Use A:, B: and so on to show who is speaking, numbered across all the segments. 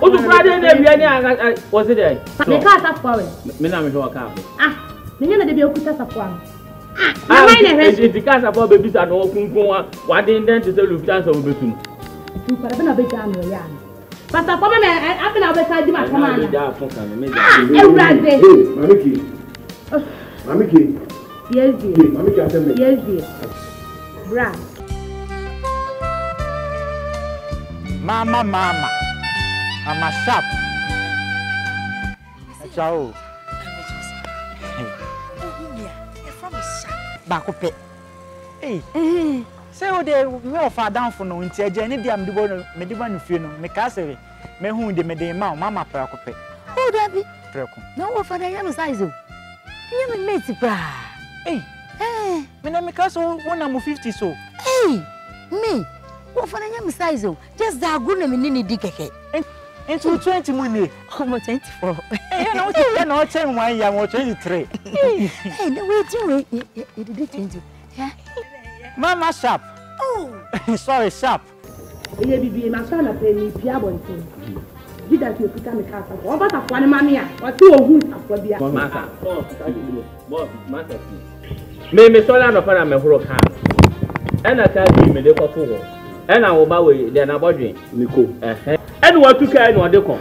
A: Oh, the Friday name, was it there?
B: Me casa for it.
A: Me na me show car.
B: Ah, me na dey be okuta safwan.
A: Ah, the casa for babies and all kunkun one day then to say Lufthansa of Bentum.
B: You para bena be jam no ya. Pastor for me I been outside my command. Hey,
C: Mamiki.
B: Yes, dear.
C: Mamiki, I tell me.
B: Yes, dear. Bra.
D: Mama. I'm a sharp. Ciao. Bakope. Hey. Say what they me offer down for no nti agya ne dia me de ba no fie no me ka sere me hu de me de ma mama prakope.
E: Oh, Daddy.
D: Preko.
E: No what for the yam size o. You me mate bra.
D: Hey. Me na me ka so 150 so.
E: Hey. Me. What for the yam size o. Just that good na me ni di keke.
D: Into 20 money.
E: Almost 24.
D: Hey, you know what you know 10 1 year 23.
E: Hey, no wait you did 20. Yeah.
D: Mama sharp.
E: Oh.
D: Sorry, sharp.
B: Eye bibi ma so na pe ni pia bonten. Gi that you put me casa. O ba ta kwa ni mama ya. O ti o hu afọ bia.
A: Masa. Boss, masa. Me so la no fa na me horo ka. E na ka bi me de ko to ho. E na wo ba we de na bodwen.
C: Niko.
A: And what to carry no de kon.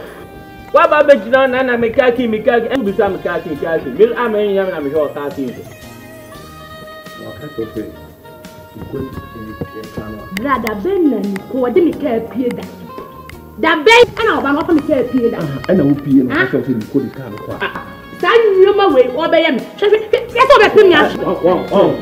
A: Wa ba be jina na me kaki and bisa me kaki. Me amen yam na me ho ka ti.
C: Wa ka to fe.
B: Brother Ben na Niko wode me ka pie da. Da Ben ana oba no fa me ka pie da.
C: Ana wo pie no ka so Niko di ka no kwa.
B: San nyoma we obeye me. Yes o be pim ya.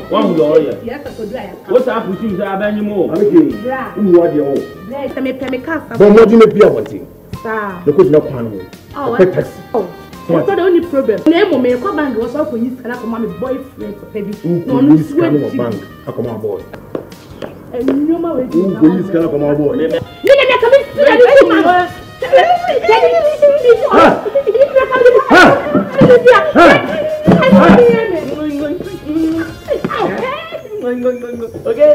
A: One do ya.
B: Yes o do ya.
A: What's up with you say abanyimu?
C: Ameke.
B: Bra.
C: Nwo de o.
B: Bra se me pem casa.
C: Bo mo di me bia wonti.
B: Sa.
C: Le ko di na kwa no.
B: Oh.
C: Taxi.
B: Oh. What's the only problem? Na mo me ko band was for you kana ko ma me boyfriend ko pebi.
C: No no sweat bank. Akoma boy.
B: Nyoma we.
C: Police kana koma boy.
B: Ni me come see the man. Okay.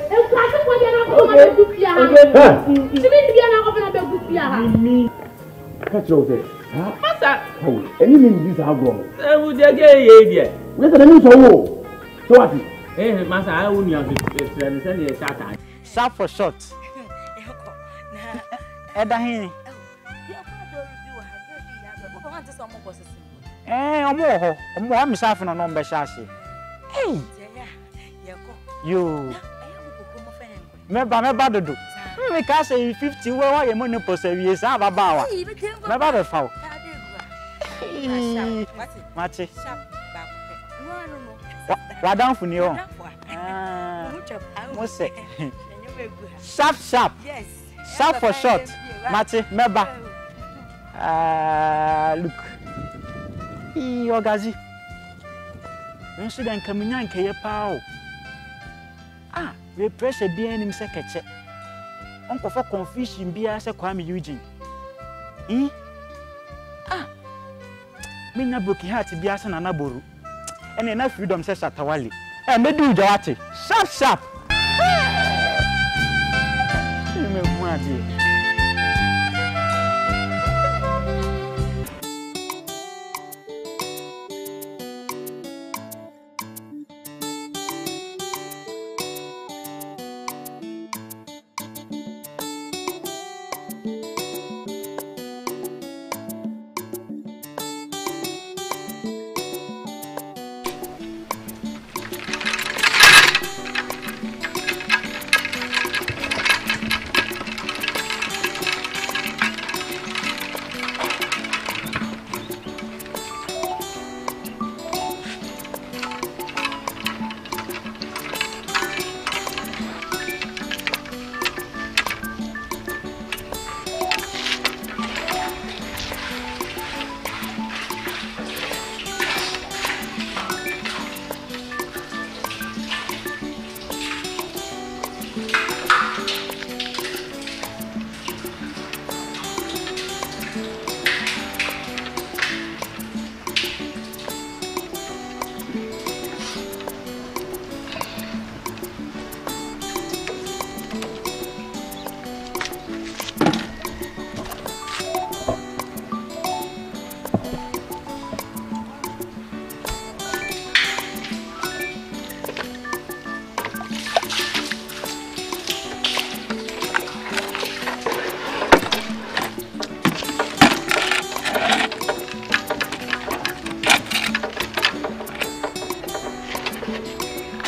A: Masa.
C: Oh, any mean this how grown.
A: Wo de ge ye dia.
C: We say na so wo. So what?
A: Masa I won you friend say na shata.
D: Sharp for short. Edahin. Omo am safi no no be shashe. Hey. You. Meba dodo. Me ka say 50 we wa ye mo ne posa wie sa baba wa. Meba be fa. Mate. Wa down for ni o. Mo say. Sharp.
E: Yes.
D: Sharp for short. Mate, meba. Look. Ogazi. When should I come in and kaya pao? Ah, we pressure be any secretary. Uncle for confusion be as a Kwame Eugene. Ah, Mina Bookie had to be as an anaboru. And enough freedom says at Tawali. And me do Jawati. Sharp. You make one dear.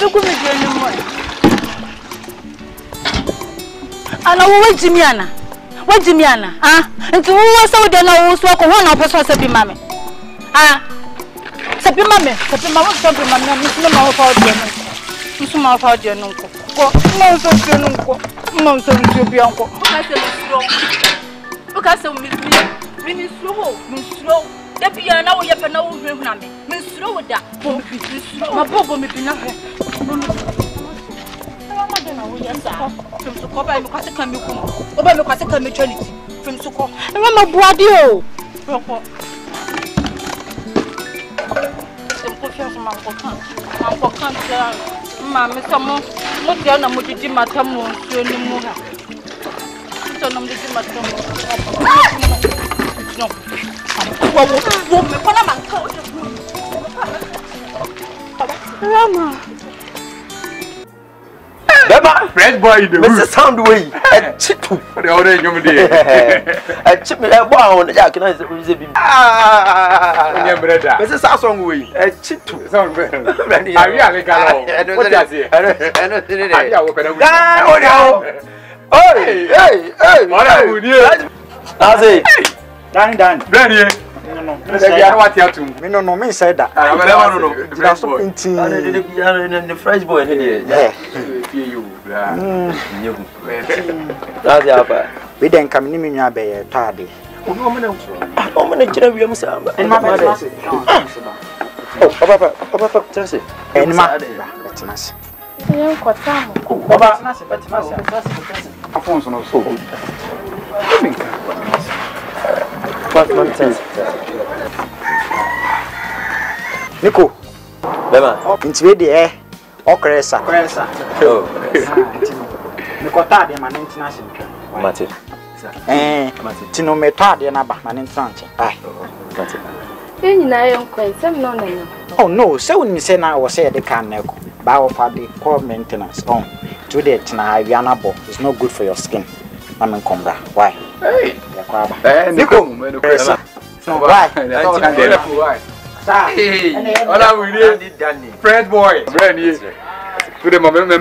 E: Look at me anymore. Ana wo Jimiana. What Jimiana? Ah, nti wo so de na wo so ko ho na opeso sabi mame. Ah. Sabi mame, sabi mama so sabi mame, mi ma wo fa de no. Mi ma fa de no ko. Ko, mo so de no ko. Mo so de bi anko. O ka se mi slow. Debi ya na wo ye pe na wo hwe na me. Mi slow da. Ma bobo mi bi na he. From Suko, by Mukasa can be come. Over Mukasa can be Trinity. From Suko. Remember, Boadio. Some confusion, Uncle Can't. Mamma, some more. Not down a Mutiji Matamu, Sunny Muha. Son of the Matamu. No. Rama.
C: Bema,
F: French boy, the
C: Mr. Soundway, a chip.
F: The other young lady.
C: A chip, a wow, the jack, and I was a bit. Ah, Mrs. Soundway, a chip.
F: Sound very. I really got it. I don't what are you doing?
C: That's it.
D: Dan.
F: Brandy.
D: No.
F: What you have to?
D: Me no me said that.
F: I don't know.
D: That's something.
C: The French boy here.
F: That's
C: the upper.
D: We then come in your bay, tardy.
C: I'm going to tell you, Samba.
D: And my mother.
C: Oh, Papa, that's it.
D: And my that's nice. Nico,
C: Bema,
D: into the air, or Cressa.
C: oh,
D: Nicota, my international.
C: Mate,
D: Tino Metad and Abahman in France. Oh no, so when you say now was say they can't bow for the core maintenance. Oh, today Tana, it's not good for your skin. I'm in Combra. Why?
F: Hey, Nico,
D: why?
F: Hey, all I will need, French boy, Brandy. To the moment,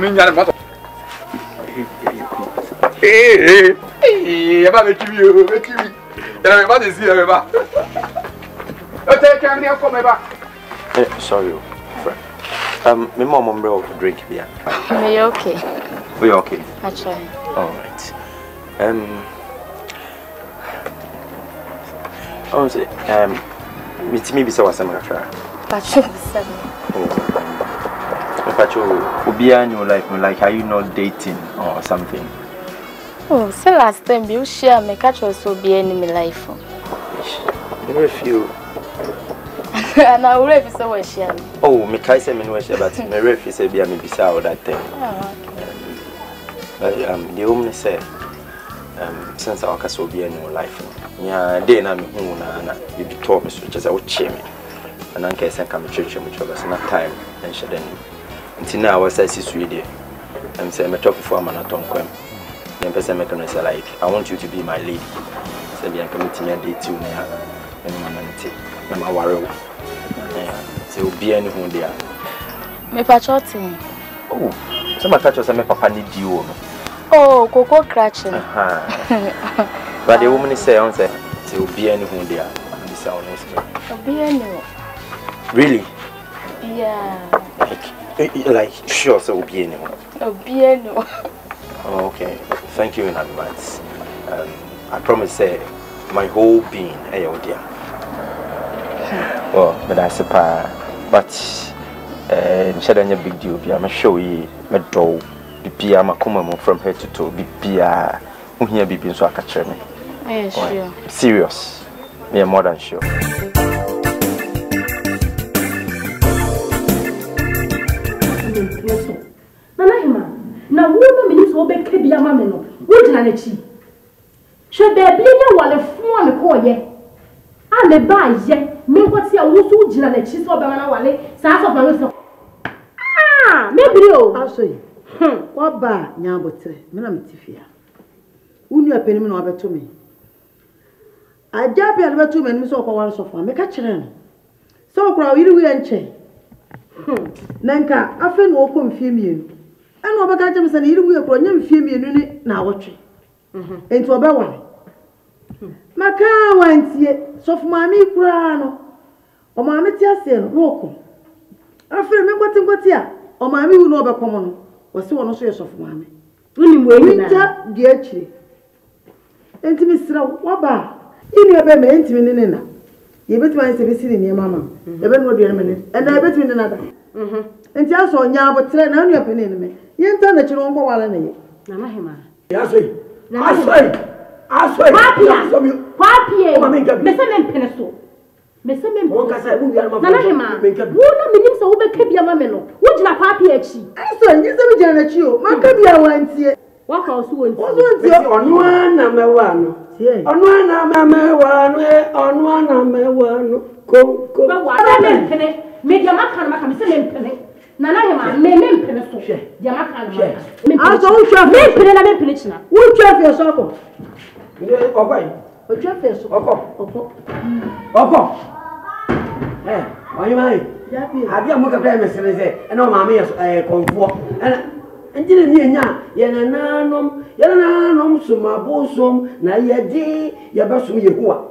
F: hey, about you. I'm about to see you. Okay, can you come back?
C: Sorry, friend. My mom brought drink beer.
G: Are you okay?
C: We okay?
G: Actually.
C: All right. Oh, say, meet me beside some extra.
G: Patricia.
C: Patricia, Ubia in your life, like, are you not dating or something?
G: Oh, so last time you share me catch us will be in my life.
C: Very few.
G: And I will be so share.
C: Oh, me kai say me no share, but me refi say bia me bisa all that thing. But the woman say since I was be in your life. Yeah, day na me hu na you be talk me so just say o che me. And I can say come church me choba so na time and share then. Until now I say sisu dey. I'm say me talk for man aton kwam. Me person me can say like I want you to be my lady. Say bia come meet me date you na and man nti. Na ma ware wo. Say obi any hu dey.
G: Me patrioting.
C: Oh, so my catch say me papa need you no.
G: Oh, cocoa crutching.
C: But the woman say on say will be any who they are. This honest.
G: Be any.
C: Really?
G: Yeah.
C: Like sure so will be anyone.
G: Be any.
C: Oh, okay. Thank you in advance. I promise say my whole being oh dear. Well, but I suppose but instead of a big deal, I'm sure you met do be a makuma from head to toe be a here be so I catch me.
G: Yeah, sure.
C: Serious. Me more than sure.
B: Na wo me so be kebia ma me no. Wo gina na chi. Hwe baby nya wale fun me ko ye. A me ba ye, me ko ti a wo so gina na chi so be ma na wale. Sa so fa me so. Ah, me bi o.
H: Aso yi. What ba nya botre. Me na metifia. Unu apeni me no abeto me. Aja be albeto me so ko wale so fa. Me ka kire no. So okra yiri wi enche. Nanka afa no ko mfie mienu ana obaka je mse na yiri wuye kro nya mfie mienu ni na awotwe enti obewa maka wantie sofu maami kura no o maami ti ase no woko afere me kwati a o maami wu no obekom no wose wono so ye sofu maami uni mwe na nta di akire enti misra waba ini ebe me enti mi ni na yebetima nse besiri ni mama ebe no duane me enda yebetimi ni na da enti aso nya abotre na anu apene ni me yenta na chiro ngo wala na ye na mahema
I: asoi
B: papi mese me mpene so mese me mpene kasa bu biara ma na mahema wona minim so wo be ka bia mama no wo gina papi achi
H: aso nyi se bi gina na chi o maka bia wantie
B: waka oso wontie
I: onu ana mewa no onu ana mewa no ko
B: ba wa me mpene me dia maka na maka mese me mpene na na hema me mpene so dia maka na maka
H: aso wo twa
B: me mpene na me mpene china
H: wo twa fi so ko
I: okwai
H: o twa fi so
I: oko oyi mai abi amuka pra mesere se ena o maame ye konfo ena njire ni enya ye nanom sumabosom na yedi ye basum yehuwa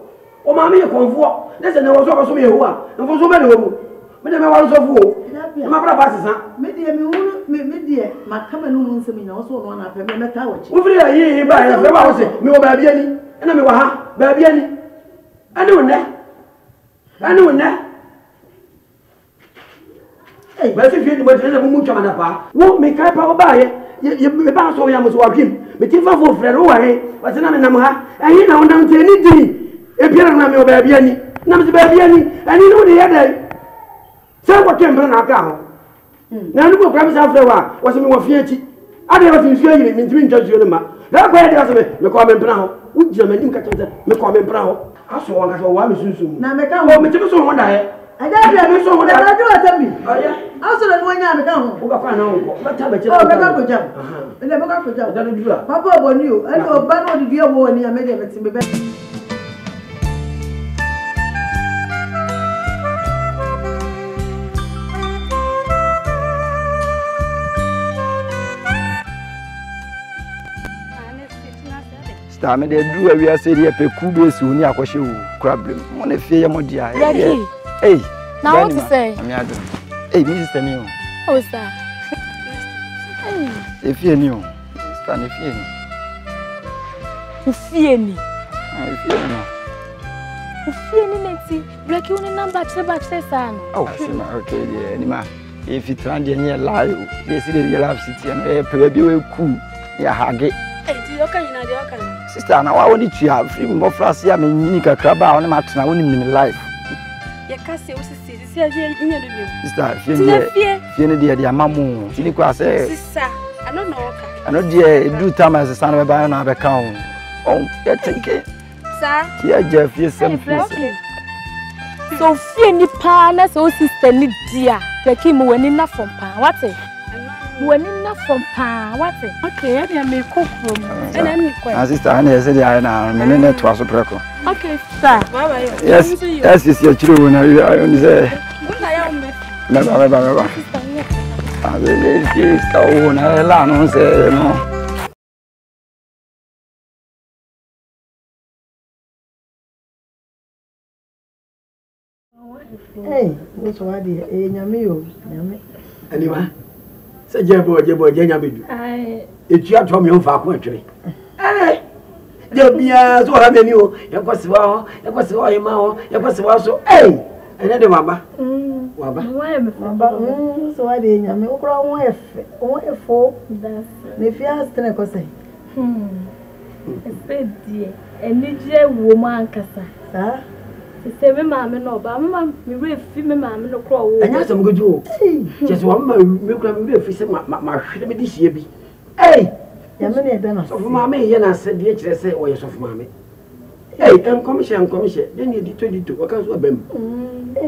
I: o maame ye konfo na se ne wo so basum yehuwa nfo so be ne wo me de me wa so fu o ma bra ba sesa
H: me de me wu me de makama no mun se me na wo so no na pe me meta wo chi
I: wo firi ayi ba ye fe ba wo se me wo ba bia ni ena me wa ha ba bia ni ane wo ne ba se fi ni mo tele mo mu chama na pa wo me kai pa ba ye me ba so ya mo so wa kim me ti fa fo frere wo wa he wa se na me nam ha ayi na wonam te ni di e biara na me wo ba bia ni na me ba bia ni ani no de ya dai se ko tembre na ka ho na nu ko kram sa frere wa se me wo fie chi ade wa fin fie yi ni ntimi ntwa juo ma da ko ya de wa se me ko me mpna ho wo jira me nim ka tete me ko me mpna ho aso wa ka so wa me sunsun
H: na me ka ho
I: me ti so ho da he
H: ada me so ho da do atambi
I: aya
H: aso na no nya me ka ho
I: wo ka fa na ho ko ba ta be che
H: o be ka ko jam ele be ka ko jam
I: da do dura
H: papa oboni o ani o ba no di dua wo ni amede be ti be
C: sta me de dua wi ase de peku be su ni akwhye wo problem mo na fie ye mo dia eh
G: na what to say
C: ami ado mi sister ni o
G: oh sir
C: e fie ni o sta ne fie ni
G: u fie ni neti black you ni number che sa no
C: oh sima okay de ni ma e fi tran de ni lie o de si de live city no e pe bi we ku ya hage sister na wa woni tua free mo frase ya me nyini kakra ba woni matena woni min life
G: ya kase o sisi ya nya do bi
C: sister fie ne de amamu tini kwa se
G: sister ano na oka
C: ano de do time as san be ba na be kan o ya tinke
G: sa
C: ya je fie sem fie
G: so fie ni pa na so sister ni dia like mo wani na from pa what when enough from pa what okay I me cook from and I'm quite
C: sister and say I na me ne to aso preko
G: okay sir bye bye
C: yes is your children I only say me ba ah is ka o na la no say no
H: hey what's what the nyame yo nyame
I: anima se jebo nya bedu etua to me mfa ko atwere de bia so ha meni o yakwasiwa ho yema ho yakwasiwa so ene de waba
H: so wa de nya me okro won efo ne fia stre ko se
G: espedie enije wo mo ankasa
H: sa
G: se me maame no ba mama me refi me maame no kro wo
I: anya sam goju je so mama me kura me refi se ma hwede me di hie bi
H: ya me ne be no
I: so maame ye na se die kire se o ye so maame enkomishe den ye di 22 wakan so abam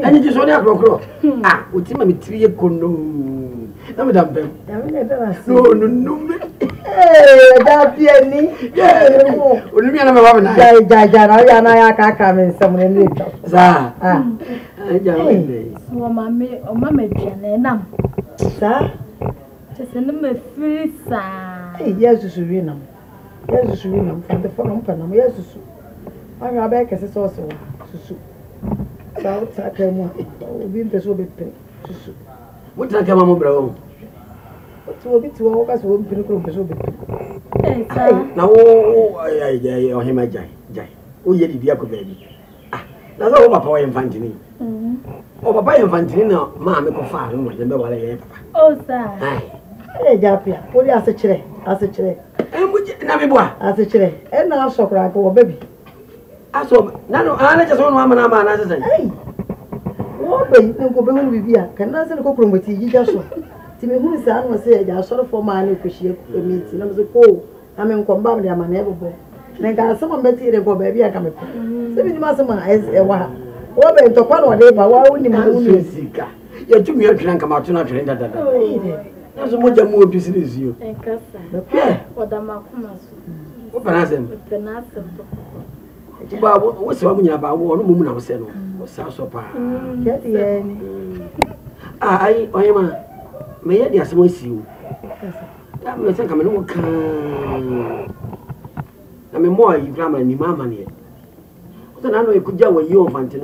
I: anya je so ne akrokro otima me tiri ye kono na me dam bam
H: ya me ne be na
I: no
H: da pieni
I: onumi na me wa me na
H: ja na ya na ya ka me nsam ne ni to
I: za
G: So mama dwane nam.
H: Sa?
G: Just no free sa.
H: Yes, Surinam. Yes, Surinam from the phone panam. Yes, I have a case also. Susu. South Akan will be the so big. Susu.
I: What did I come on, bro?
H: What will be to all of us will be so big.
I: Now, I him a jay. Oh, yeah, if you have a baby. That's all Papa Infantini. Oh, Papa Infantino, Mamma, go far, and remember what I have.
G: Oh, sir.
H: Hey, Japia, what is a chair? As a chair.
I: And would you never boy?
H: As a chair. And now so crack or baby.
I: I saw no, I just want one man as I say. Hey,
H: what baby, no go with you. Can I send a cockroach with you just so? Timmy, who is that? Was said, I sort of for my appreciate the meeting. I was a call. I mean, combat them, my neighbor. Then got someone better to go, baby. I come. 7 months as a while. What about the one or labor? Why wouldn't you see?
I: You took me a drink about to not drink that. That's what you're more busy is you. Yeah,
G: what the Makumas.
I: What can I say?
G: The Nasa.
I: What's wrong about one woman I was saying? What's so far? I am. May I just miss you? That may think I'm an can. I'm a more you grammar and mamma here. What I know you could go with your fountain.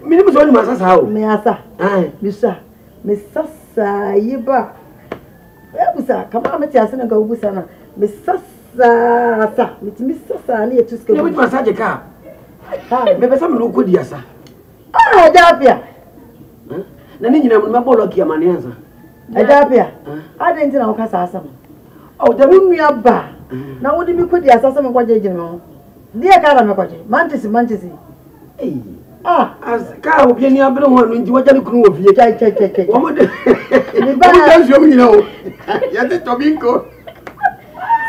I: Minimum only my house.
H: May I say? Miss Yiba. Come on, Matias and go with Sana. Miss Sassa, with Miss Sassa near to school with my such a car. Maybe some look good, yes, sir. Ah, Japia. Then you know, my boy, your man answer. Japia. I didn't know Casa. Oh, the room we are bar. Now, what do you put the assassin of what you know? Dear Caramacoji, Manchester. Hey. Ah, as car of any other one into what you crew of your check. What you know? Yes, it's Tomingo.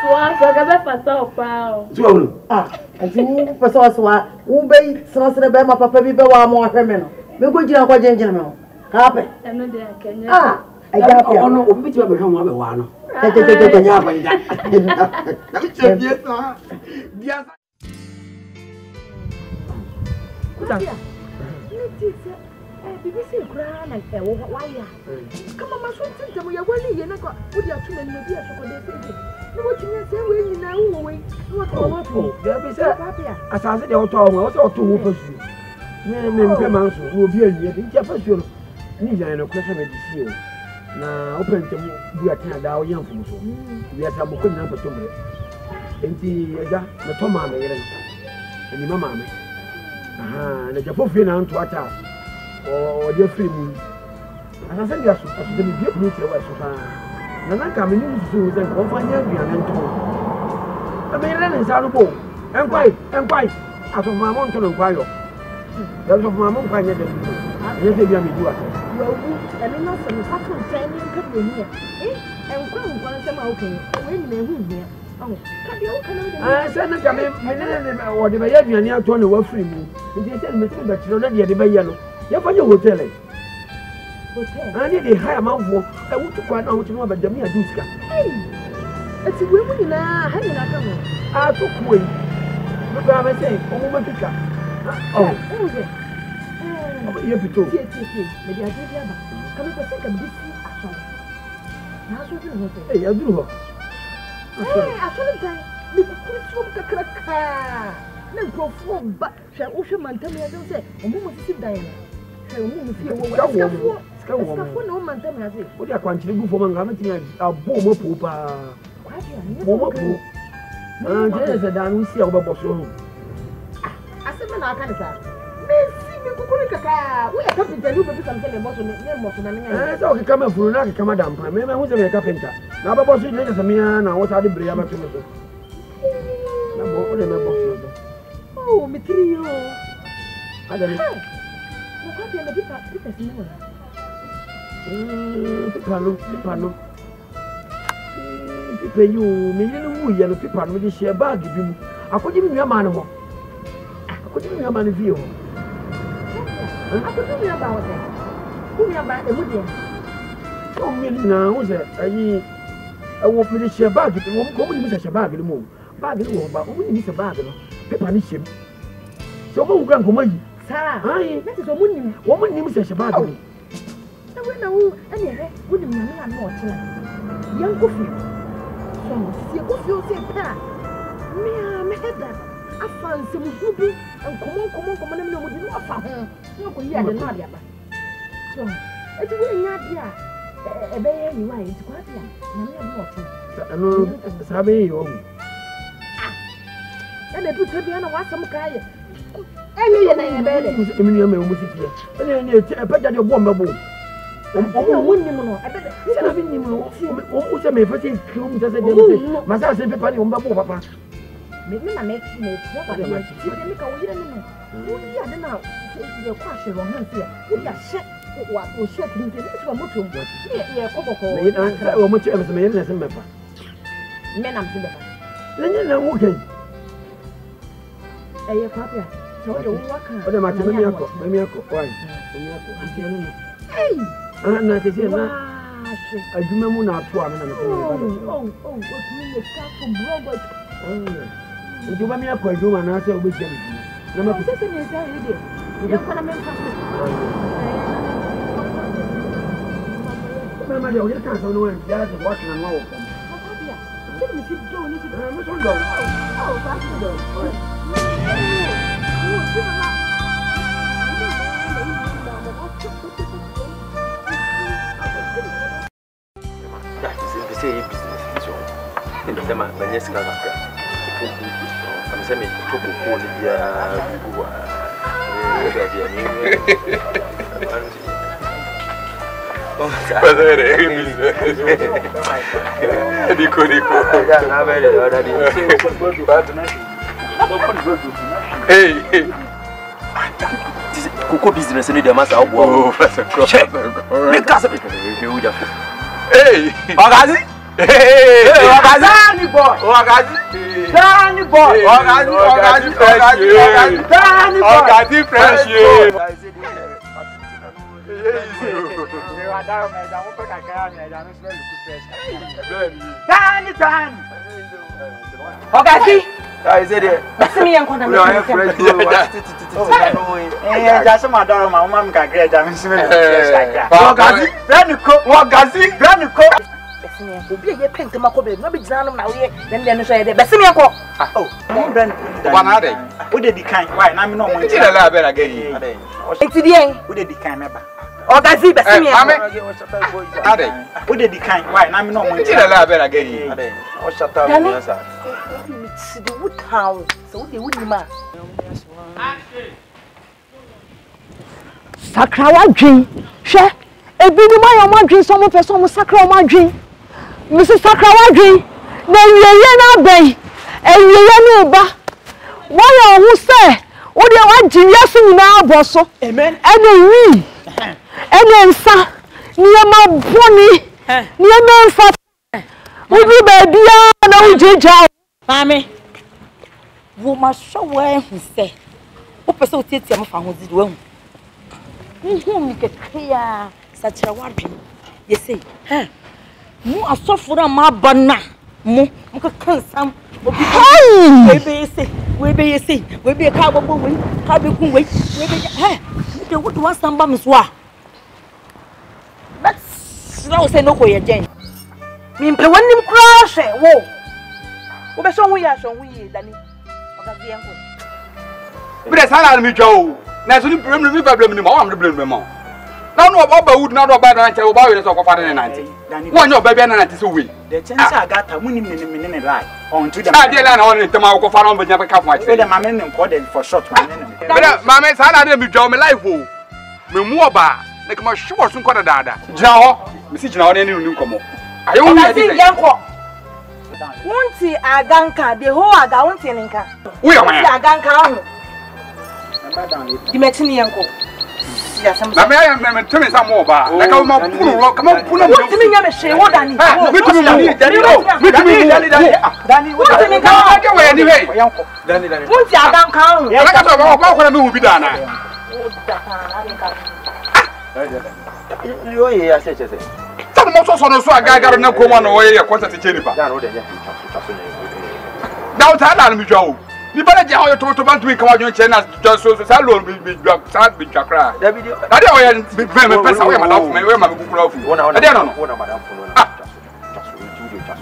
H: So, and you for so who bay sauce in a bema papa be more criminal. We go to our gentleman. Carpet. Ah, I got on which will become one. Yes. BBC crown like why? Come on, my son, we are well, and I got with your two men, maybe I should go. No, what you say, we now wait. What there be said, as I said, the auto was all two whoopers. Men will be a year in Japan. Neither an occasion to see you. Now, open to be a Canada young from you. We are some good number to me. And the Toma and the Mamma. And the Japan on to attack. Or the free moon. And I said, yes, as the good nature was so far. And I come in to and confine every and to. I mean, then it's out of both. And quite. As of my mountain of Guayo. That's of my mountain. Yes, they are me do it. And then also, the pattern training could be here. And one of them okay. When they oh, I said, I or the Bayan near 20 were free. They said, Mr. But you're not yet the Bayano. You're for your hotel. I need a high amount for I want to quite know what you know about the Mia Duska. It's a woman in a hanging out. I took away. Look, I say, oh, woman picker. Oh, who's it? You have to talk. Maybe I did have a come to think of this action. Hey, I do. Hey, I told them, we could smoke a cracker. No perform, but shall Ocean man tell me I don't say, a woman to sit down. No man tell me I say, what are you for man? A bomb pooper. And there's a down we see our boss. I said, man, I can't say. We are coming to do something about the so come for not come down. Remember who's a carpenter. Now, but boss, you let us a man. I was at the Briama to oh, Metrio. I don't know. Pipano. People, you million yellow people with the share bag. I could give you a man. I could give you a man view. I could tell you about it. Who about the wood? Oh, million now, was it? I want me to share bag. It won't go with a bag anymore. Bag, but only miss a bag. Pepanish him. So, who can come?
B: Sa.
I: Ai,
B: that is a woman.
I: Woman name says about me.
B: Na we na wo ene he wonim na me na no oche. Yan kofi. So si kofi o se pa. Me heda. Afan se mu hubi enkomo na me no mudi no afa ho. No ko yi ade no ade aba. So, e ti we nya dia. Ebe ye ni wa yi ti kwa dia. Na me no oche.
I: Ano sabe yo.
B: Ene du trebi na wa sam ka ye. Enye ye na ye be de.
I: Emi ni o me o musiki. Ene ni e pa jade bo mbabo.
B: Omo wonni mo no. Ebe de.
I: Se na bi ni mo. O se me fa se krum se se de. Ma sa se pe pa ni o mbabo papa.
B: Me na me no ba de ma. Ti de me ka wo yire ni no. Wo yi ade na ye kwa hwe ro han se. Wo ya hye wa o hye krim se. Ni so mo tum. Ye kokoko.
I: Me na o mo che me se me na se me fa.
B: Me na mti be fa.
I: Lenye na wo ken.
B: Eye kwa pia. So de wo waka.
I: O de ma te me akọ. Me akọ. Why? Me akọ. Ati anu no.
B: Hey.
I: Na te se na. Adwuma mu na ato a me na me.
B: Oh, what me ka from Robert.
I: Nti ba me akọ adwuma na ase obetia me. Na ma ko
B: se me say ide. Ya kwa na me fa.
I: Ma de o ye kan so no en ya se watch na no wo.
B: Me sit down, me
I: so down.
B: Oh, that's good.
C: Tema banyes kaka. Amesema tuko kule ya bua. Ndio ni. Padre, Nico. Ya na bele already. Hey. Kuko business ni dia masa obo. Oh, fasa cross. Me casa. Hey, Bagazi. Hey, Dani boy. Dani boy. Dani fresh. Dani.
E: Ogasi.
C: I said it.
E: Simi yan kona.
C: No, I fresh.
D: Just my daughter, my mom can get them.
E: Braniko. Obi ye pent makobe no be gina na we dem no so ye de besimi enko
D: oh brand banade we dey dikan why na me no mo
C: ti la la be la gay
E: enti die
D: we dey dikan meba
E: Ogazi besimi enko
C: ade
D: we dey dikan why na me no mo
C: ti la la be la gay ade o shata
E: me asa si de wood town so we dey wood ma sakrawa dwen hwe ebinu ma yo ma dwen so mo pese mo sakrawa ma dwen Mrs. Sakrawadri, na yeye na ben, eyeye ni ba. Wo ya hu se, wo de wa jiria so ni na aboso. Amen. Ene wi. Ene nsa, niema boni. Niema nsa. Wo bi ba bia na wo jeja. Mame. Wo ma so we hu se. Wo pese o tietia mo fa ho di wo hu. Hu mi kekia Sakrawadri. Ye say, mu asofura ma bana mu ka kansam obi we be say we be ka bobo we ka be kun we be de what was samba mswa but now say no ko ye gen mi mpe wanim kura hwe wo be so hu ya so hu ye dani Ogazi enko
F: bre sala mi twa na so ni problem mi problem ni ma wa am problem ma na no oba wood na no oba na nche oba we so ko fa de nante won yo bebe na nante so we
D: the chance agata munim ne lie on to them
F: ah de la na on tema ko fa no be nya ka fa
D: we the mama ne ko de for short man ne
F: mama sala de mi twa me life o me mu oba na ka ma hwo so ko da dada gina ho me si gina ho ne ni nkomo ayo wu ya de
E: yanko wonti aganka de ho aga wonti ninka
F: wo ya ma
E: aganka ho di metini yanko
F: na me tumi sa mo ba na ka ma pulu ro ka ma pulu
E: mo tumi nya me hwe wo dani
F: me tumi dani
E: wo tumi ka
F: ka we ni we
E: dani wonti aganka ho
F: na ka so ba ko na me hu bi dana
C: yo ye ya se che se
F: ta mo so no so agagaro na ko ma no ye concert che ni ba
C: dan o de nya so
F: da o ta la mi jwa o Ni bana je how to ban to me come on China just so loan be cry. That video. That dey oya be person we madam for me we ma be kukura ofu. That dey no.
C: Wona madam for no.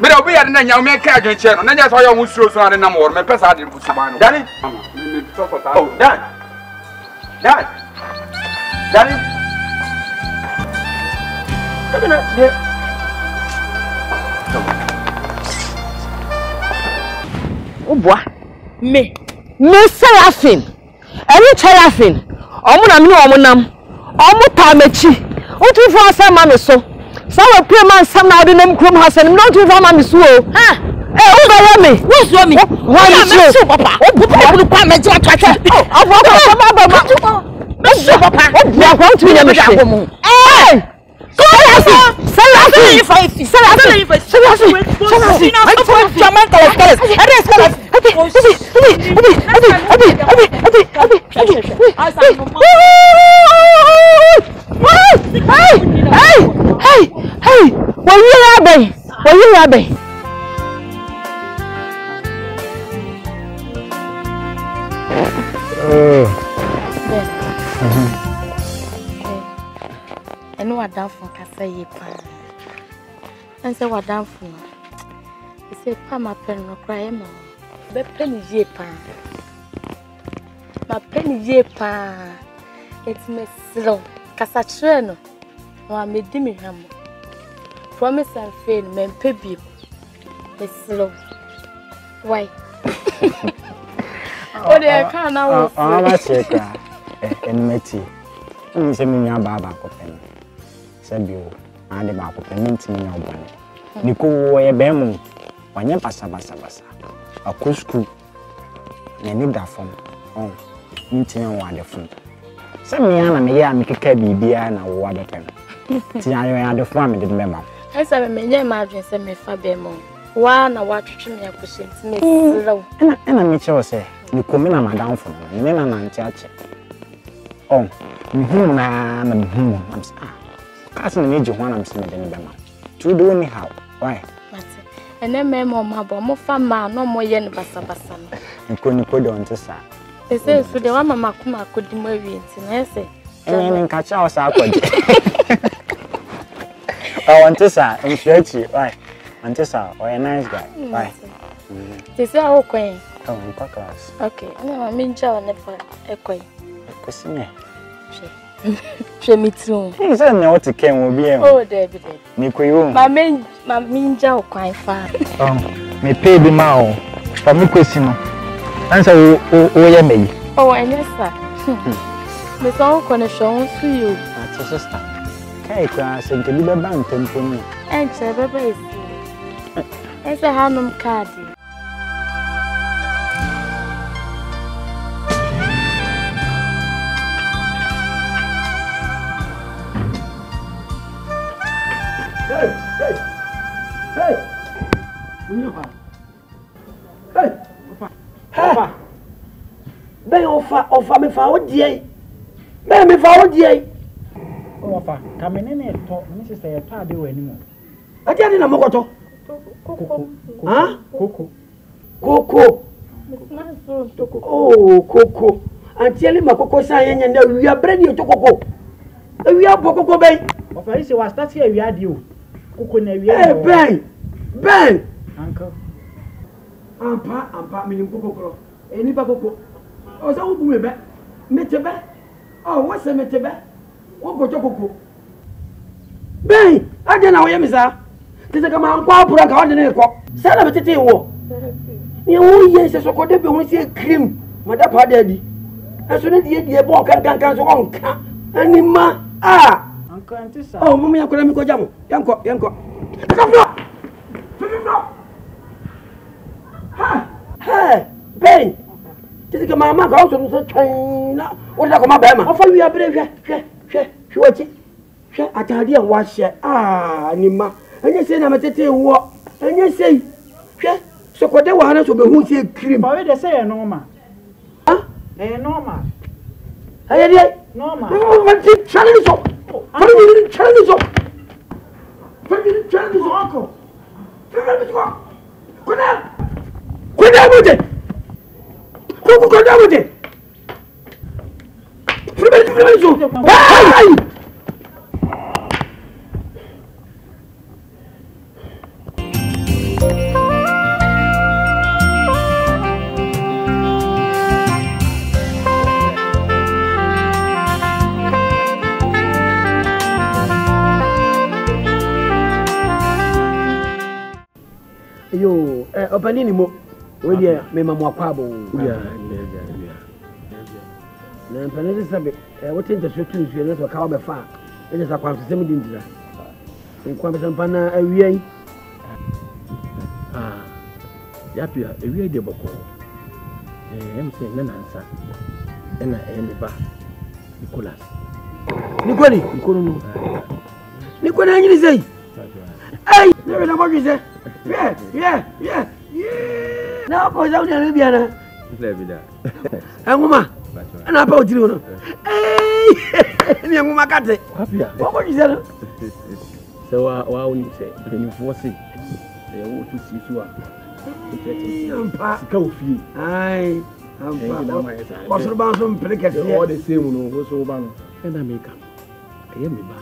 F: Me dey obi ya na nya me ka adwen che no. Na nya so oya hu suro so na nam wor me person ade busu ban no.
C: Danny.
F: Me talk for that.
C: Oh, Dan. Danny. Come in here.
J: Ubwa me Seraphim eni Seraphim omu na me omu nam omu ta mechi otu fo asa ma me so sa we pray man sam na ode nam krom ha se no otu fo ma me so o ha u ga ya me wo so me wa me so papa o bu kwa me ji atwa obo ba me so papa o bu kwa tu ya me Seraphim
G: and what down from Cafe Pan. And so what down from he said, Pama pen no cry, ma. The penny ye pan. My penny ye pan. It's me slow. Casatreno. Or me dimmy ham. Promise and fail, men pebby. It's slow. Why? Oh, they can't now.
D: I'm a shaker and Metty. Say me, I'm Baba Copen. Sabio, and the Baba Penning in your bonnet. Nico, a bemu. When you pass a bassa, a cuscu, and need that phone. Oh, meeting on the phone. Some young me, I make a cabby beer and a water pen. Tiana, the farm did remember. I said, I may imagine some me fabemo. One, I watch me a cushion to me slow. And I make sure say, you come in on my down phone, and then I'm church. Oh, I'm casting the one I'm seeing in the Bema. To do anyhow. Why? And then, Mamma, more fun man, no more yen bassa. You couldn't put on to say. They say, so the one Mamma could be moving, and I say, and catch our sausage. I want to say, and church, why? Want to say, or a nice guy. Why? They say, okay. Oh, cockers. Okay, no, I mean, Joe never a quay. She me too. He said, no, to came will be. Oh, David. Nico, my mean Joe quite far. Oh, me pay the mao from Micosimo. Answer, oh, me. Oh, and yes, sir. Miss Uncle shows to you. That's a sister. Kay class and to be a Bentum for me. And Chabba is. It's a Hanum card.
I: Papa. Ben offer me for day. Ben me for day.
D: Offer. Come in and talk. Mrs. Say a party anymore.
I: I didn't know what. Huh? Coco. Oh, Coco. I'm telling my Coco saying, and we are bringing you to Coco. We are Coco Bay.
D: Of I was that here we had you. Coco, Ben. Uncle. Ampa, meaning Coco. Any Coco. Oh, so we bet. Metebe. Oh, what's a metebe? What go Coco? Ben, I don't know him, sir. This is a man called Pura in a cock. Celebrity war. You yes, so could they be see a cream, Madame Paddy. As soon as you walk and can on. Anima. Ah. Oh, Mummy, I couldn't go jam. Yanko. Hey, Ben. This is a mamma house of China. What like my bama? Offer you a brave. She watch it. I tell you what she. Ah, Nima. And you say, I'm a tete walk. And you say, so could they want to be who say cream? Why they say a normal? Huh? A normal. I did normal. What's it? Challenge up. Challenge up. Challenge uncle. Quit out with it.
I: Go down with it. Hey! Yo, opanini mo. Wewe mema mwakwabo.
A: Yeah.
I: Na mpaneze sabe, wote ntesotu nsuo na so ka wo be fa. Eje sa kwa nsem di ndira. Nkwa be sampana awiai.
A: Yapia, awiai de boko. Em se na nansa. Ena ene ba. Nicholas. Nikolo no.
I: Nikolo anyini sei. Ai, newe na mo gise. Yeah. Na ko za unia bia na.
A: Lebida.
I: Anguma. Ana pa otiri wono. Ni anguma kate.
A: Apia.
I: Ko gise na.
A: So wa oni se, ni force. Wo tu sisu a.
I: Ampa.
A: Sika ofi.
I: Ai, ampa. Ko so ba so mpeleke se.
A: All the same no, wo so ba no. Ena meka. Eye me ba.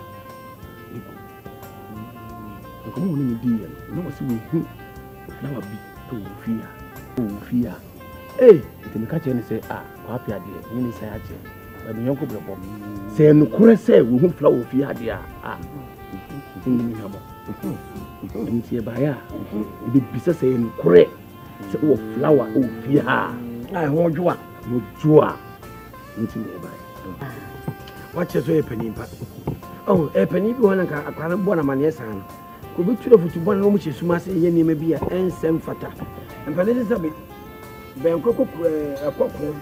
A: Como on me dia, não se we hu na wa bi to fia. Te me ka che ni say kwa pia de, ni say a che. Ba mi yonko brebo. Say no kure say we hu fla wo fia de ni habo. Ni tie ba ya. Bi bisa say no kure. Say wo flower wo fia.
I: Ai ho joa.
A: No joa. Ni ti me ba.
I: Watch so e pani pa. Oh, e pani bi wona ka akwana bo na mane san. Ko bi turo futubon no mu che suma se ye niema bi a ensem fata. Empane sabe. Ben kroko akoko.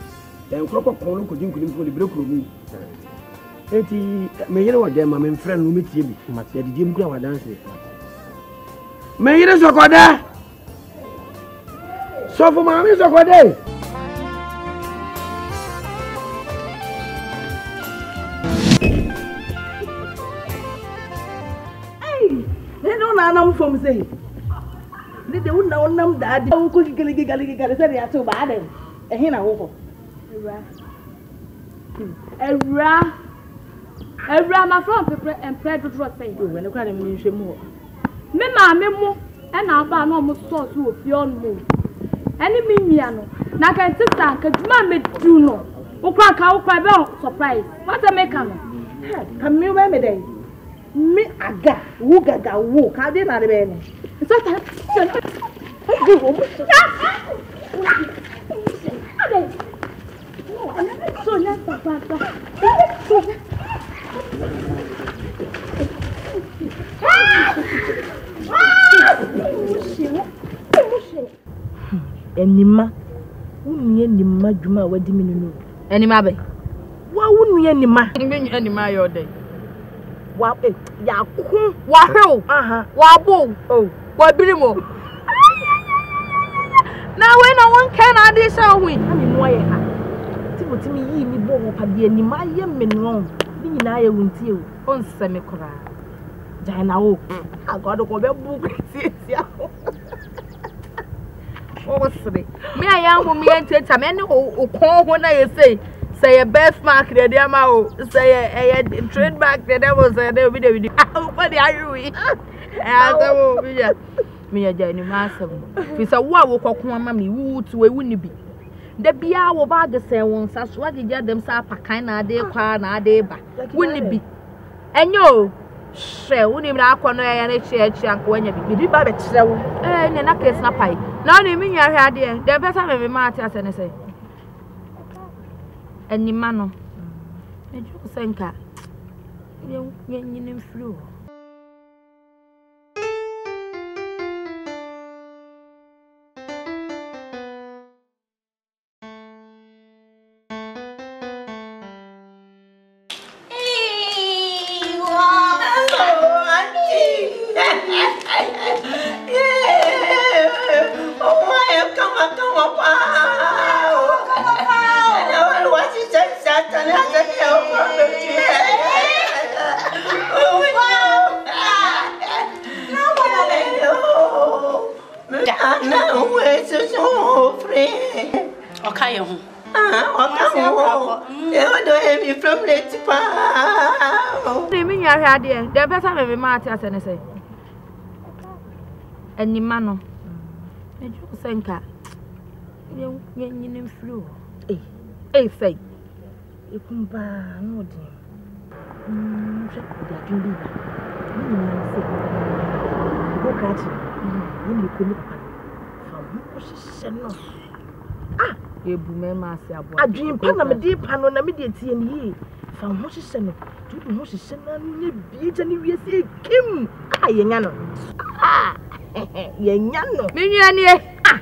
I: Ben kroko ko no ko dinkulim ko libre kuro mu. Eti me yere wo dem ma me mfra no metie bi. Ya didiem kura wa dance. Me yere sokoda. Sofo maame sokoda.
H: Anam from say. Did the una onam dad o ko gigali say ya to ba dem. Ehin na wo ko.
G: Ewra ma from prepare and pray to trust say.
H: We no kwa dem ni hwe mu.
G: Me maame mu e na aba na mo so so ofi on mu. Eni mi mia no. Na kan sister ka djuma me du no. Wo kwa be surprise. What am I come?
H: Come me we me dey. Me aga wo gaga wo ka de na de be ni so ta do wo
G: so na papa
H: enima wunye enima djuma wadi mi no
E: Enima be
H: wa wunye enima
E: enima yo dey
H: wa ya ku
E: wa hrew wa bo wa birimo na we na won kan ade sha hui
H: ami no ye ha ti mi yi mi bo pa de enima ye me no ni nyina ye wuntie o
E: on se me kora
H: jaina wo agodo ko be bu kreti
E: o sre me aya hu me enteta me ne o kon ho na ye say a best mark the ama o say a trademark the was there be the what are you asawo me ya jani masam fi sa wo awokoko ama me wu tu ewu ni bi da bia wo ba de say won sa so agija dem sa pakan na ade kwa na ade ba wuni bi enyo hwe wuni mi akọ no ya na chi anko anya bi ba be kire wo ne na case na pai na no mi nya hwe ade dem pesa me ma ati ase ne say enima no eju senka ye nyinem flu
K: Okay, from late pa.
L: Me ya hade. The person me ma ati ase ne say. Anima no. Me ju senka. Ye nyine flu. Say. Ikumba no di. Je ko da dun bi. Ni na se. Go catch. Ni ko ni pa. Fa mo hye no. Ah, ebu me ma se abo. Adwin pa na me di pa no na me di tie ni yi. Fa mo hye no. Tu mo hye na ni bi je ni wie se kim. Ah, ye nya no. Ah. Ye nya no. Me nua ni e. Ah.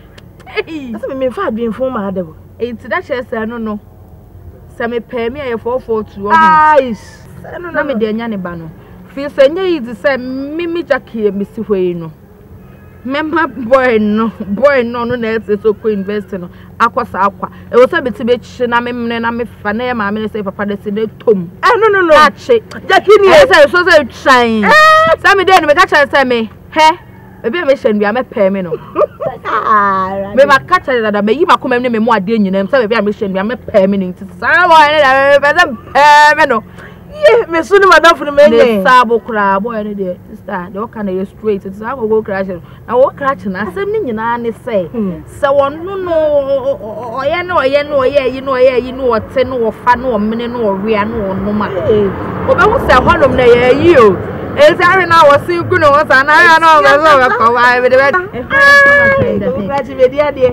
L: Asa me fa adwin fo ma adebo. E ti da che se no. Se me pay me e 442 o. Ice. Na me de nya ne ba no. Fi se nya yi ti se mimi Jackie me si hwe no. Member boy no na ese so ko invest no. Akwasa akwa. E wo se beti be chi na me mne na me fa na e ma me se papa de se de tom. No. Ache. Jackie ni e se so se try. Se me de no me ka cha se me. He. Ebi me hye nbia me pay me no. Me ma catch that me yi makoma me mo ade nyina se be me hye nbia me pay me nti sa boy ne da be pay me no. Ye me so ni madam fu me nye sabo kra boy ne de sister de o kan e straight it sa go crash na wo crash na asem ni nyina ne say se won no oye no yi no ote no ofa no omene no owea no onoma obe hu se honom na ye yi o ezari na wo si ku no sa na ya no go so ko wa be de be crash be dia de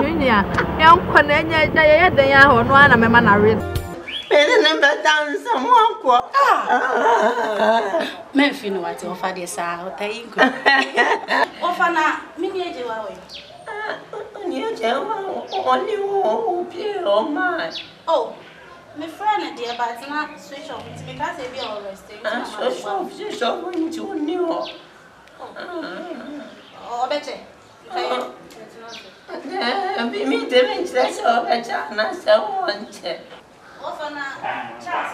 L: Junior yan ko na nya da ye den ya ho no ana me ma na re
E: Men fino wati ofa de sa ota inko. Ofa na mini eje wa we.
K: Ni eje wa oni wo pie o ma.
E: Oh, me friend dey but na switch off. Me ka say be all rest.
K: Switch off when you ni o.
E: Oh, beche.
K: Be me de me stress o beche na se wonche.
E: Ofana Charles.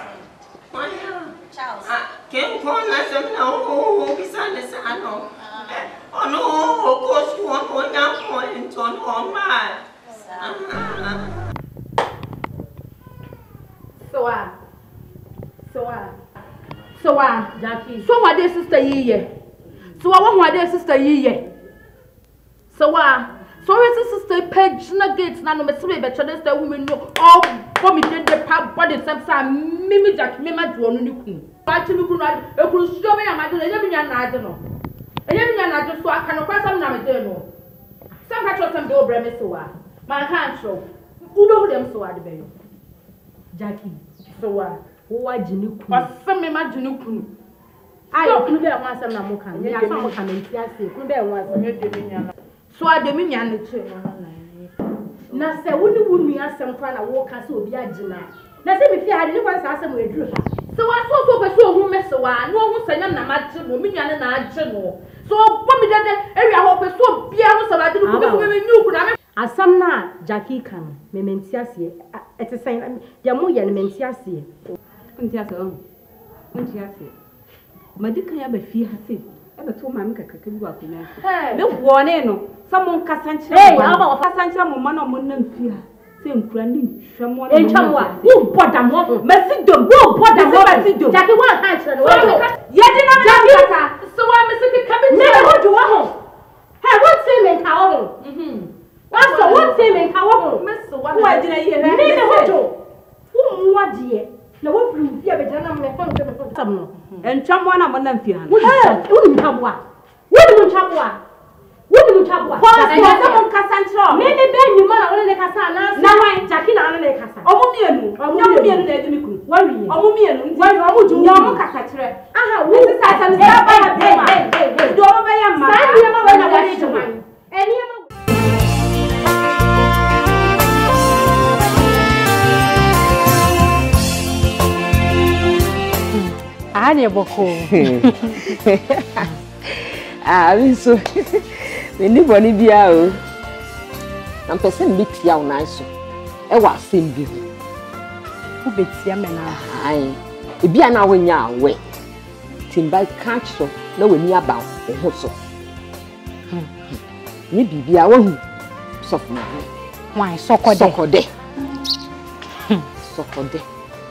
E: Charles.
K: Quem conhece não pisando essa não. Oh no, costo o não então normal.
B: So Jackie. So what this sister ye? So what this sister ye? So sister page na gate na no me se be chode say women no all for me the pap body some mimi Jack me ma do no ni kun ba chi mi kun e kun sho me amade no enye mi nya na ade no so aka no kwasam na me de no some ka chọ some de obre me so wa man kan show ube hu dem so wa de be yo Jackie so wa wo ji ni kun asem me ma ji ni kun ayo kun be wan asem na mo kan ya fa mo kan nti ase kun be wan asem me de mi nya so ademi nya ne che na se woni wunu asem kwa na wo ka se obi agina na se me fi ha ne kwa sa asem eduru ha so wa so pe so hu me so wa no hu sanya na ma gye no me nya ne na agye no so bo mi dede area ho pe so bia hu so ba de no ko me nyu ku na me asam na Jackie kan me menti ase etesen ya mo ye ne menti ase
M: nti ase madika ya ba fi ha se ebe to ma me kakaka bi wa ko na me wone no samon kasanchira mo aba wa kasanchira mo ma no mo na mfi ha se nkura ni hwemo na
B: enchamo wo boda mo mesidom wo boda mo mesidom Jackie wa kan chira no ye di na Jackie so wa me se ka me ho jo wa ho ha what say me ka wo what say me ka wo me so wa wa di na ye me ho jo wo mu ade na wo firi mfi abegya na me fa ntwe tam no
M: enchamo na mo na mfi ha
B: wo ni ntabo ya se mon kasanchiro me be nyuma na wona ne kasa na wan Jackie na ne kasa omo mienu na edimi kun wari omo mienu omo ju omo kasa kire aha wo se sa ne ba ya be ma do omo be ya ma sa ni ma wa na wari juma eni ma
G: ani boko
J: so ni boni bia o am person bi tia o nan so e wa sem bi
G: u betia me na
J: ai e bia na wonya awe timba catch so na wani aba o ho so ni bibia wo hu so fuma
E: Why sokode?
J: Sokode.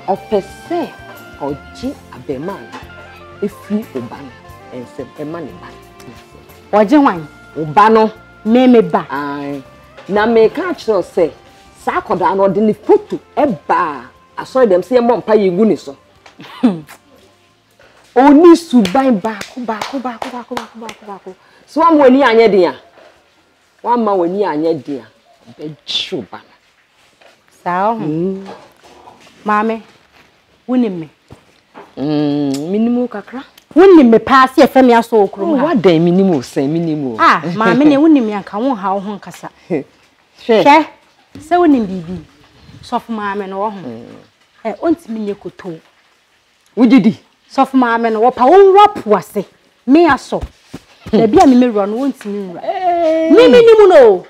J: Opese oji abeman. Efi oban ense emane ba.
E: Oji wan
J: obano
E: meme ba.
J: Ai. Na me ka kiro say sa akoda no de ni photo eba aso dem say mpa yegu ni so. Oni suban baako. So am wani anye dia. Wa ma wani anye dia. Be chuba.
E: Sao. Mame. Woni me.
J: Minimu kakra.
E: Woni me pass ye fami aso okrum ha.
J: Wa dan minimu sen minimu.
E: Ah, mame ne woni me anka won ha wo ho nkasa. She. Se woni bibi. Sofu mame no wo ho. Ontimi nye koto.
J: Wujidi.
E: Sofu mame no wo pa won rapu ase. Me aso. Da bia me merwa no ontimi nra. Me minimu no.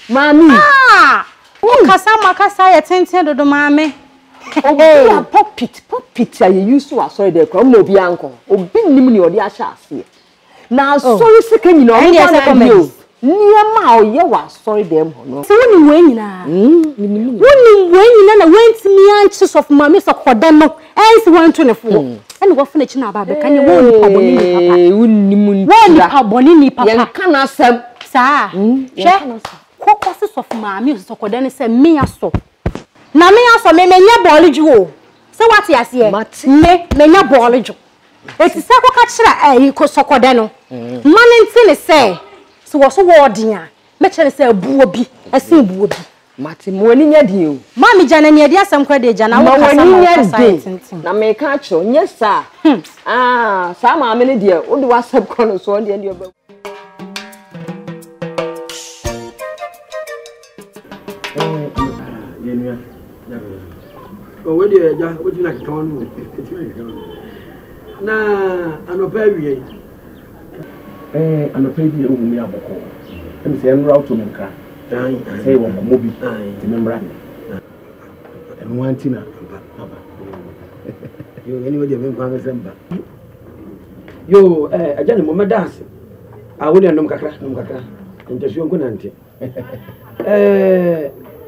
J: Mami.
E: Ah! Nkasa makasa ye tenten dodo mame.
J: Obi puppet ya use to asori de kwa mo bi anko. Obi nim ni odi ahya ase. Na asori sika nyina o na bio. Niema oye wa asori dem ho no.
E: Se woni we nyina. Woni we nyina na wentimi anchi sof mame sokoda no. Ensi 124. Ene wo funa chi na ba be kan ye woni paboni ni papa.
J: Woni mun.
E: Woni paboni ni papa.
J: Yen kana sem.
E: Sa. Che. Koko se sof mame sokoda ne se me aso. Na me aso me nya boliju o. Se wati ase me nya boliju. Eti se ko ka kira ko sokoda no. Mane ntine se wo so wo dia. Me kire se buo bi, ase buo bi.
J: Mati mo ni nya di o.
E: Mami jana ni ade asam kwa de jana wo kasa ma.
J: Na me ka kiro nye sa. Ah, sa ma me ne de o de WhatsApp kono so de ne oba.
I: Yenua. O we de ja, o ti na ka wonu. Na anopa wie.
A: Anopa bi o mu ya boko. Em se enra auto menka. Say wo mo bi. Ti membra. Enu antina. Baba.
I: Yo anyway de men kwa nsemba. Yo ajani mo medase. A wo de nom kakra. Ntesuo nko nante.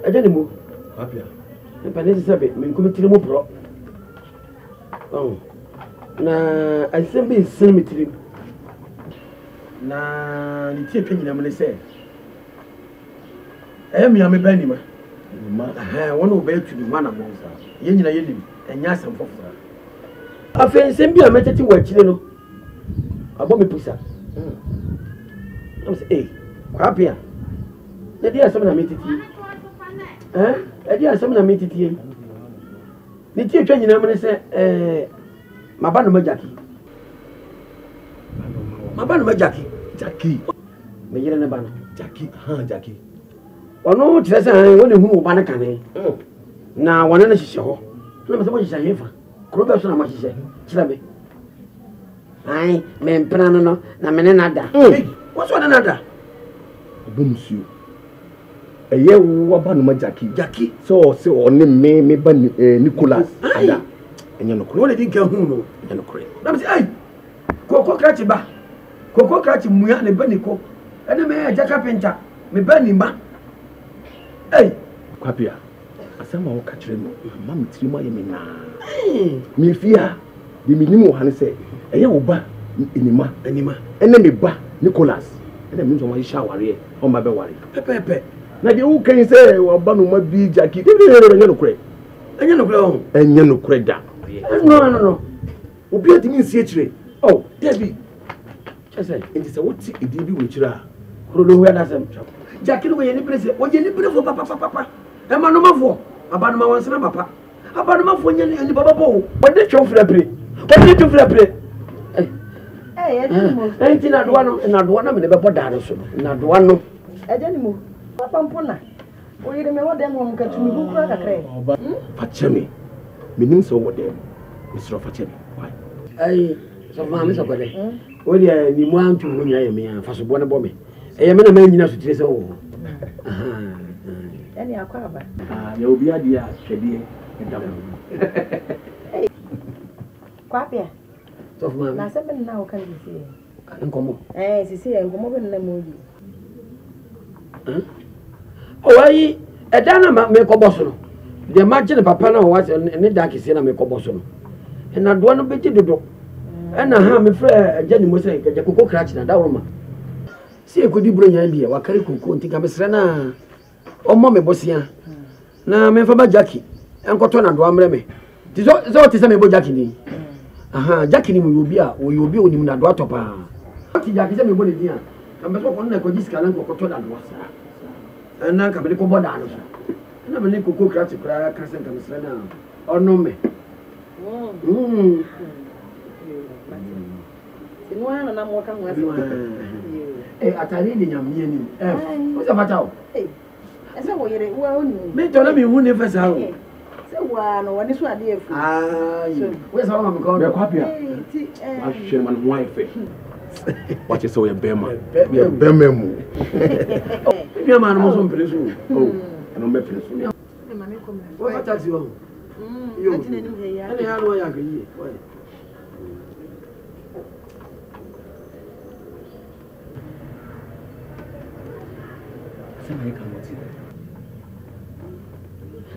I: Ajani mo.
A: Apia.
I: Panesi sabe men komitire mo pro. Na asembe nsen mitire.
A: Na ni tie twanyina mo ne se.
I: Mi ame ba ni ma.
A: Wona oba atudu ma na mo nsa. Ye nyina ye nim. Enya asem fofora.
I: Afen nsem bi ametete wa kire no. Abo me pusa. Am say kwa apia. Ne dia asem na metete. Edi asem na metete. Ni tie twanyina mo ne se maba no majaki. Maba no majaki.
A: Jaki.
I: Me yire ne ba no.
A: Jaki, Jaki.
I: Ono tirese woni hu oba ne kane. Na wona na hihye ho. Na me se mo hihye hefa. Kuro be so na mo hihye. Kira me. Ai, me mpena no na me ne nada. Wo so na nada.
A: Obumsuo. Eye wo ba no majaki.
I: Jaki.
A: So se one me ba Nicholas. Ada. Enye no kuro.
I: Wo le di nka hu no.
A: Enye no kuro.
I: Na me se ai. Koko krachi ba. Koko krachi muya ne ba niko. Ene me ya jaka penta. Me ba ni ma. Hey,
A: Kwapia. Asama wo ka kire no, ma mitiri ma ye me na. Me fia, de minim wo hane se, eye wo ba enima. Ene me ba Nicholas. Ene me nso wa hia ware, o ma be ware.
I: Pepe.
A: Na de wo kan se wo ba no ma bi Jaki. Enye no kure. Enye no kure da.
I: No.
A: Obi atimi nsie kire. Oh, Debbie. Chese, enti se wo ti edi bi wo kire.
I: Rodo hu ya da sem. Jaki no ye ni prese, o ye ni prefo papa. E ma no mafo, aba no ma wansena papa. Aba no mafo nye ni baba bo. O de twon fra pre. Enti na doa no me ne bebo da no so. Na doa no.
H: Ejani mo. Papa mpona. O yire me wode mo mka tumi bu kura kakra.
A: Fachemi. Minim so wode. Mr. Fachemi. Why?
I: Ai, so ma me so kwede. O dia ni mo antu mo nya ye me afaso bo ne bo me. Eye me na ma nyina so tire se wo.
H: Ani akwa aba.
A: Ya obi ade a hwede edam.
H: Kwapia.
I: So ma
H: Na se ben na o kan disi.
I: Nkomo.
H: Sisi nkomo ben na mo yi.
I: O ai Edana me ko boso. The imagine papa na was and da kisi na me ko boso no. And na do no be dodo. And na ha me frɛ agya ni mo sɛ agya koko kratch na da woroma. Si ekodi bro nya bia wakare koko ntika me srɛ na ɔmɔ me bosia. Na me fa ba Jackie. Enkoto na do amre me. Ti so ti sɛ me bo Jackie ni. Aha, Jackie ni mo obi a onim na do atopa. Ti Jackie sɛ me bo ne dia. Na me so ko na ko jiska na kokoto na do asa. Na ka me ko boda no so. Na me ne koko kratch kra ka sɛ ka me srɛ na ɔno me.
H: Sinuana na mwaka mwasi.
I: Atari ni nyamie ni. Uza fatao.
H: Ese wo yere wo oni.
I: Me to na me hu ne fesa ho.
H: Se wa no wani so ade efu.
I: We sa ma me ko.
A: Me kwapia. Ahwe man ho ayefe. Wache so ye bema. Ye bema mu.
I: Mi ama no so mpere so.
A: Oh, no me pere so.
H: E ma me ko me.
I: Wo fata si wo.
H: Yo. Ati na nim he ya.
I: Ene ya no ya gyi.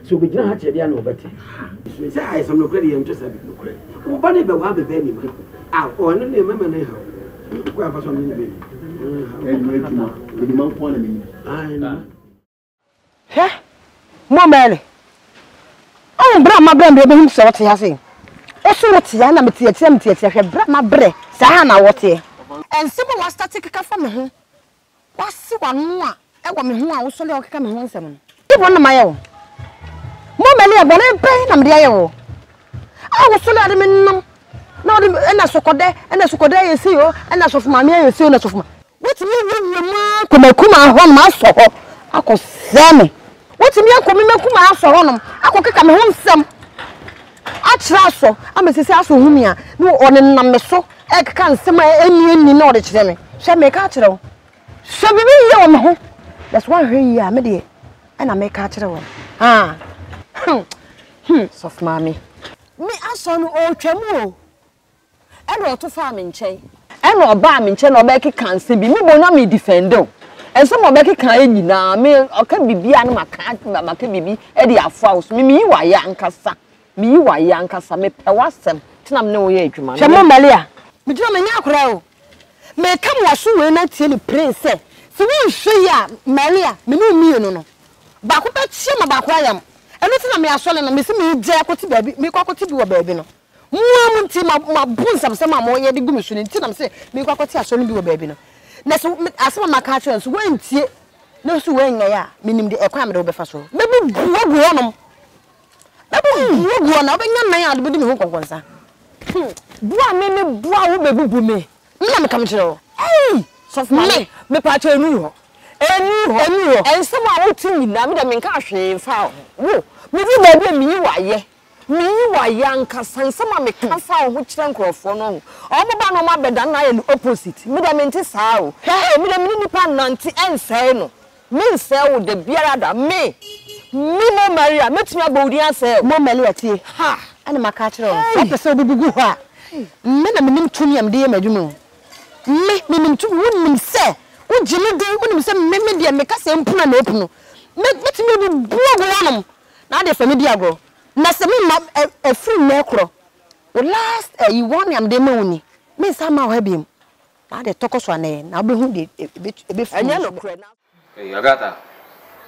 I: So we didn't have to do better. Say I some no credit and just a bit no credit. Who bunny be wa be me ma. Ah, oh no me ma na ha. Go afa some ni be.
A: The man point me.
J: Heh. Mo mele. Oh, bra ma bre be him so te ase. O so wote ya na mete hwe bra ma bre. Sa na wote. Ensibo wa start keka fa me ho. Wasi wanu a e wo me ho a wo so le o keka me ho nsem no. Ibo na ma ye wo. Mo mele e bone pe na me de ye wo. A wo so le ade me nam. Na ode na sokode ye si o, na sofo ma me ye si o na sofo ma. Woti mi ma kuma ho ma so ho. Akose me. Woti mi akomi me kuma aso ho no. Akokeka me ho nsem. Achira so, amesisi aso humi a, no one nam me so. Eka nsem eni na ode kire me. Hwe me ka kire wo. Hwe bibi ye wo me ho. That's why hwe ya me de. Na me ka kire wo. Ah. Soft mommy. Me aso no o twam o. E no to fa me nchen. E no ba me nchen no be keka nsem bi. Me bonya me defend o. Enso mo be keka enyina me oka bibia na maka bibi e de afo so. Me yi wa ya nkasa. Me yi wa ya nkasa me pe wasem. Tina me ne wo ye adwuma. Hwe mo male a. Me dira me nya akora o. Me kam waso we na tie ni prince. Si wo hwe ya male a me no mi no no. Ba ko pa tie ma ba ko ayam. Eno tina me asole na me se me je akoti baabi me kwakoti bi wo baabi no. Muamu nti ma bunsam se ma mo ye de gumi so ni tina me se me kwakoti asole bi wo baabi no. Na so asema maka atwe so wantie na so wanya ya minim de ekwa me de obefa so me bu buo no me bu buo na obenya nan ade bedi me ho konkonsa bua me bua wo bebubu me na me kam kire wo so for me pa atwe enu ho ensem a wo timi na me de me nka hwe fa wo me bi ba bi mi wa ye anka sansama me ka fa ho kire nkrofo no o mo ba no ma beda na ye opposite me de me nti saa o me de me nipa nanti ensai no me nsai wo de biara da me mo Maria metumi abodi ansai mo Maria tie ha ana maka kire o pese obugugu ho a me na menim tumi am de ye madwuma me menim tumi wonim se wo jimi de wonim se me de me ka se mpuna na opuno metumi bu no na de fa me di agro na se me ma free me kro the last you want am de mawuni me sa ma ho biem na de tokoso ane na obehu de ebe fu anya no kro na
F: Agata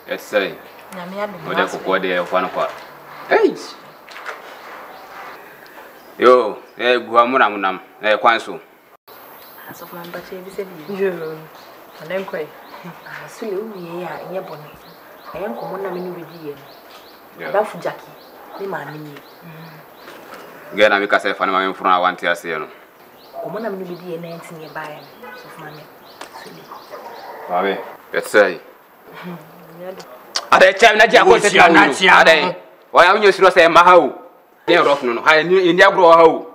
F: yes say
L: na me adu
F: mo de kokko de fa no kwa yo guamuna munam kwanso
L: aso fa mba che bi se bi yo anen kwai aso le uye ya nye bone ayen komo na me ni bedi ye da fu Jackie ni MAAME ni
F: gena mi kase fa na MAAME furu na wanti ase no
L: komo na me ni bedi ye na entinye bae so fa MAAME suli
F: babe let's say ada cham na jako te na ada wa ya unyo siro say mahawo den rof no ha ni agro hawo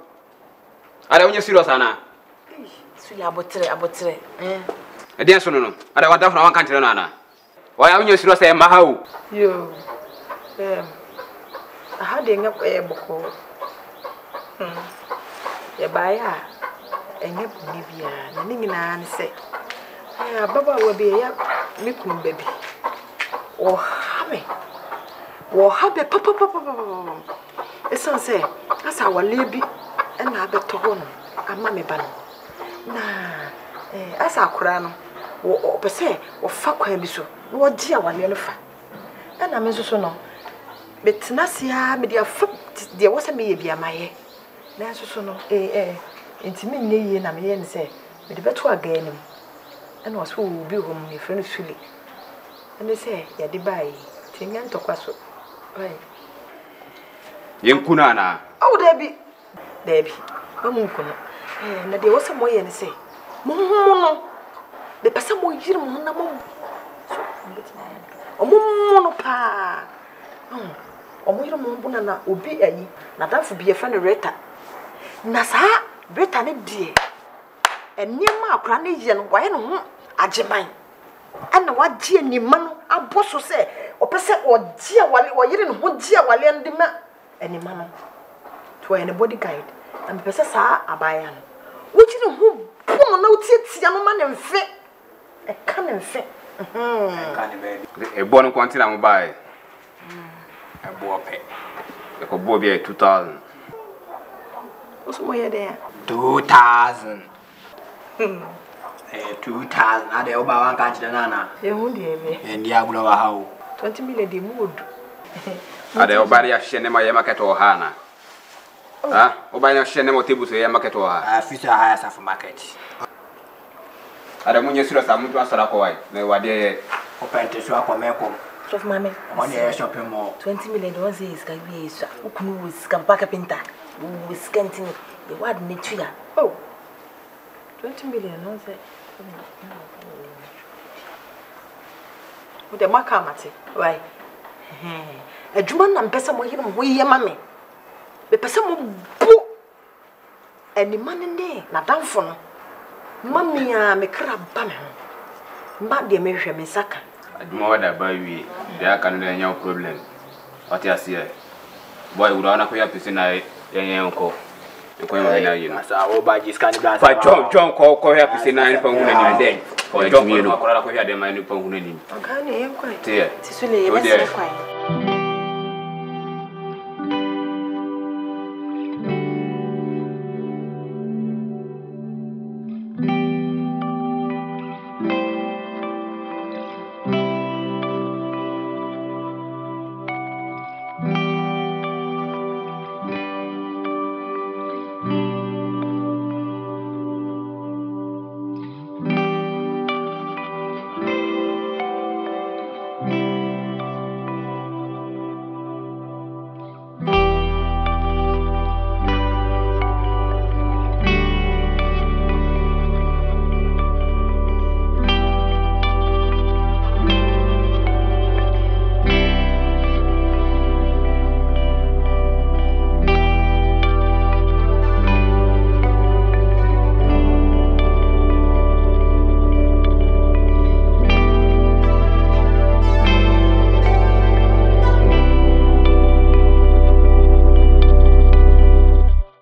F: ada unyo siro sana
L: suli abotre
F: den so no ada wa dafna wan kantere no ana wa ya unyo siro say mahawo
L: yo aha de nga boko ya baya enye buni bia na ni nyina nse baba wa be ya mikun baby oh
N: Mammy, will have a papa. It's on say, as our lady and I bet to home, and Mammy Ban. Nah, as our crown, or per se, or fuck him so, what dear one elephant. And I'm so no. But Nasia, me dear foot, there was a me be a my. So no, intimate me and I'm here and say, but the better again. And was who will be home, my friend Philly. And they say, yeah, the buy, Tingan to Quasso. Right.
F: Young Kunana.
N: Oh, Debbie, Mamunkuno. And there was some way and say, Mono, the person more year Monamo. Oh, Mono pa. Oh, we don't want to be a ye, not that for be a friend of Retta. Nasa, Retta, dear. And near my cranation, why no, Ajimine. And what dear Niman, a boss will say, or person or dear Wally, or you didn't want dear Wally and the man. Any mamma to any body guide, and Possessor Abayan. Which you know who poor no tits, young man and fit. A cannon fit.
F: A bonnet quantity I'm buy. A boy pay. A cobobby 2,000.
N: What's more there?
D: 2,000. 2,000. I don't know one catch the nana.
N: You won't be
D: and the Abu how
N: 20 million the mood.
F: Are there nobody a shenema market or Hana? Ah, Obay a shenema table to a market or a
D: fish hires of market.
F: I don't want you to say I'm going to Sarakoi. No, what they
D: open to swap or make home.
N: Of mammy,
D: on the shopping mall.
N: 20 million is can be who can pack a pinta, who is scanting the word nature. Oh, 20 million, no, say. With the macamati, why? A German and person will hear we, mammy. The person will boo any man in there, not down for Mammy, I'm a crab bam. But the American Missaka.
F: More than by we, there can be no problem. What you see, boy, would not have to see night, young uncle. The queen of the our badges can be John call here to see 9 pounds and then. Or John, you know, I could have the money pound.
N: I can't quite. Dear, it's really a